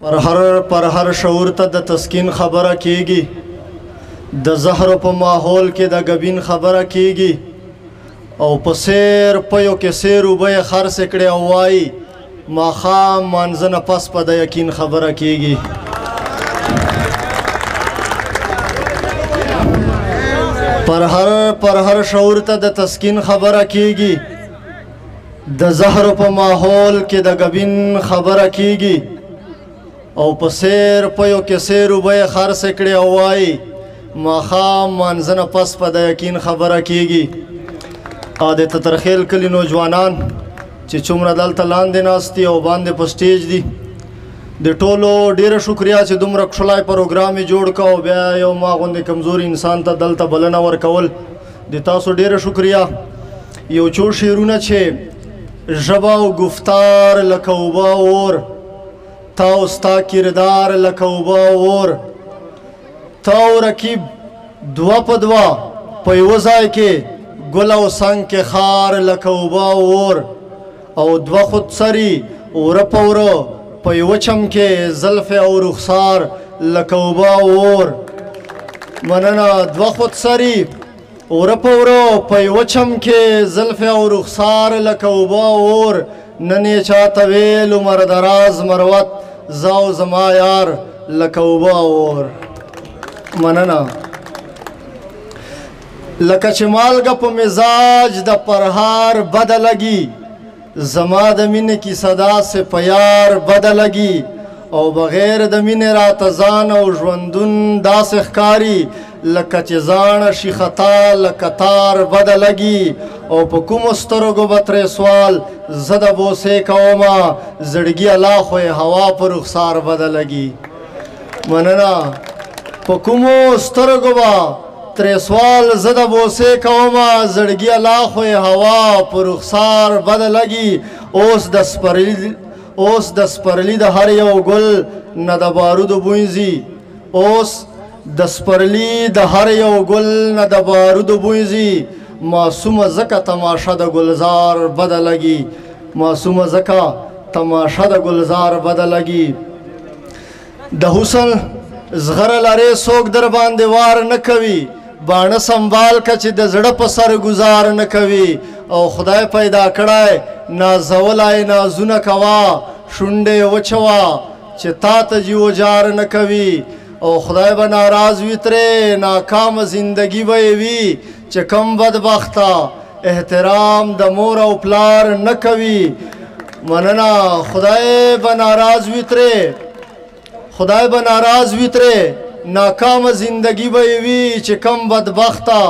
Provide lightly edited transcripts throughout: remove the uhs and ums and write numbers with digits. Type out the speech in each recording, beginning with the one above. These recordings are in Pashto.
پر هر شعور ته د تسکین خبره کیږي، د زهر په ماحول کې د غبین خبره کیږي، او په سیر پيو کې سیر وبې خرڅ کړي او وای ماښام مانځنه پس په د یقین خبره کیږي. پر هر شعور ته د تسکین خبره کیږي، د زهر په ماحول کې د غبین خبره کیږي، او په سیر پيو کې سیر وبې خرڅ کړي او وای ماښام مانځنه پس په د یقین خبره کیږي. د تترخیل کلي نوجوانان چې څومره دلته لاندې ناست دي او باندې په سټیج دي، د ټولو ډیره شکریا چې دومره کښلی پروګرام یې جوړ کړ او بیا یو ما غوندې کمزوري انسان ته دلته بلنه ورکول، د تاسو ډیره شکریا. یو څو شعرونه چې ژبه او گفتار لکه اوبه اور، تا او ستا کردار لکه اوبه اور، تا او رکیب دوه په دوه په یوه ځای کې گل او سنگ کې خار لکه اوبه اور، او دوه خودسري اوره په اوره په یوه چم کې زلف او رخسار لکه اوبه اور. مننه. دوه خودسري اوره په اوره په یوه چم کې زلف او رخسار لکه اوبه اور، نن یې چاته ویل عمر دراز مروت زه او زما یار لکه اوبه اور. مننه. لکه چې مالګه په مزاج د پرهار بده لګي، زما د مینې کیسه داسې په یار بده لګي، او بغیر د مینې راته ځان او ژوندون داسې ښکاري لکه چې زاڼه شي خطا لکه تار بده لګي، او په کومو سترګو به ترې سوال زه د بوسې کومه زړګي الله خو یې هوا په رخسار بده لګي. مننه. په کومو سترګو به ترې سوال زه د بوسې کومه زړګي الله خو یې هوا په رخسار بده لګي. اوس د سپرلي د هر یو ګل نه د بارودو بوی ځي، اوس د سپرلي د هر یو ګل نه د بارودو بوی ځي، معصومه ځکه تماشه د ګلزار بده لګي، معصومه ځکه تماشه د ګلزار بده لګي. د حسن زغره لرې څوک در باندې وار نه کوي، باڼه سنبال که چې د زړه په سر ګزار نه کوي، او خدای پیدا کړی نازولی نازونه کوه، شونډې وچوه چې تا ته جیو جار نه کوي، او خدای به ناراض وي ترې ناکامه زندګي به یې وي چې کم بدبخته احترام د مور او پلار نه کوي. مننه. خدای به ناراض وي ترې، خدای به ناراض وي ترې ناکامه زندگی به وي چې کم بدبخته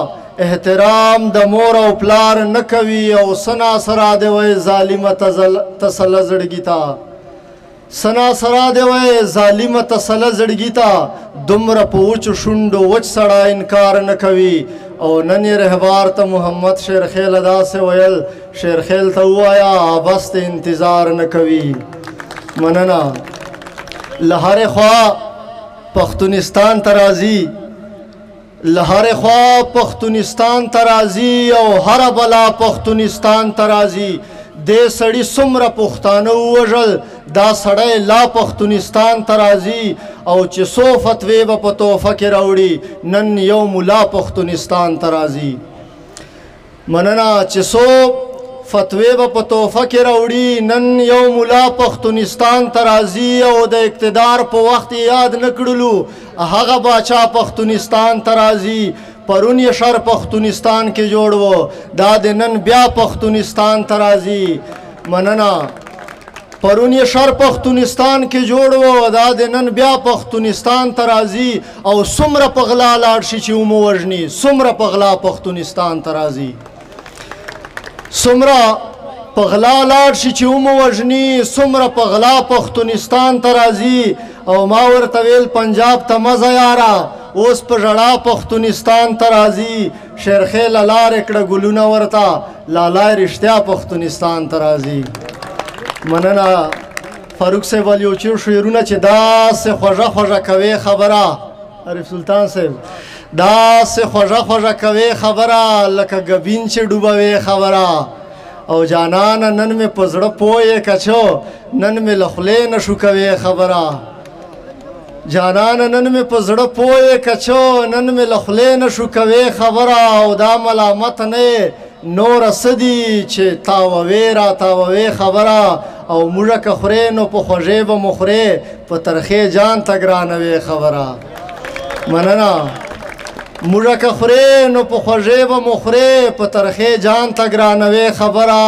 احترام د مور او پلار نه کوي، او سنا سرا دی وای ظالمه تسله زړګي ته، سنا سرا دی وای ظالمه تسله زړګي ته، دومره په وچو شونډو وچ سړی انکار نه کوي. او نن یې رهبار ته محمد شیرخیل داسې ویل، شیرخیل ته ووایه بس ته انتظار نه کوي. مننه. له هرې خوا پښتونستان ته راځي، له هرې خوا پښتونستان ته راځي، او هره بلا پښتونستان ته راځي. دې سړي څومره پښتانه ووژل، دا سړی لا پښتونستان ته راځي، او چې څو فتوې به په تحفه کې راوړي نن یو ملا پښتونستان ته راځي. مننه. چې څو فتوی به په تحفه کې راوړي نن یو ملا پښتونستان ته راځي، او د اقتدار په وخت یاد نه کړلو هغه باچا پښتونستان ته راځي. پرون یې شر پښتونستان کې جوړ و، دا د نن بیا پښتونستان ته راځي. مننه. پرون یې شر پښتونستان کې جوړ و، دا د نن بیا پښتونستان ته راځي، او څومره په غلا لاړ شي چې ومو وژني، څومره په غلا پښتونستان ته راځي، څومره په غلا لاړ شي چې ومو وژني، څومره په غلا پښتونستان ته راځي. او ما ورته ویل پنجاب ته مزه یاره، اوس په ژړا پښتونستان ته راځي. شیرخیل لارې کړه ګلونه ورته، لالای رښتیا پښتونستان ته راځي. مننه. فاروق صاحب ویل یو څو شعرونه چې داسې خوږه خوږه کوي خبره، عارف سلطان صاحب داسې خوږه خوږه کوي خبره لکه ګبین چې ډوبوي خبره، او جانان نن می پزړه پوهې کچو نن می له خولې نه شو کوي خبره جانان نن مې په زړه پوه کچو نن مې له خولې نه شو کوې خبره او دا ملامت نه نوره څه دي چې تاووې را تاووې خبره او موږه که خورې نو په خوږې به مو خورې په ترخې جان ته ګرانوې خبره مننه موږه که خورې نو په خوږې به مو خورې په ترخې جان ته ګرانوې خبره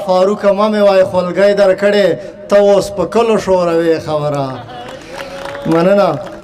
فاروقه مه مې وای خولګۍ در کړې ته اوس په کلو شوروې خبره مننه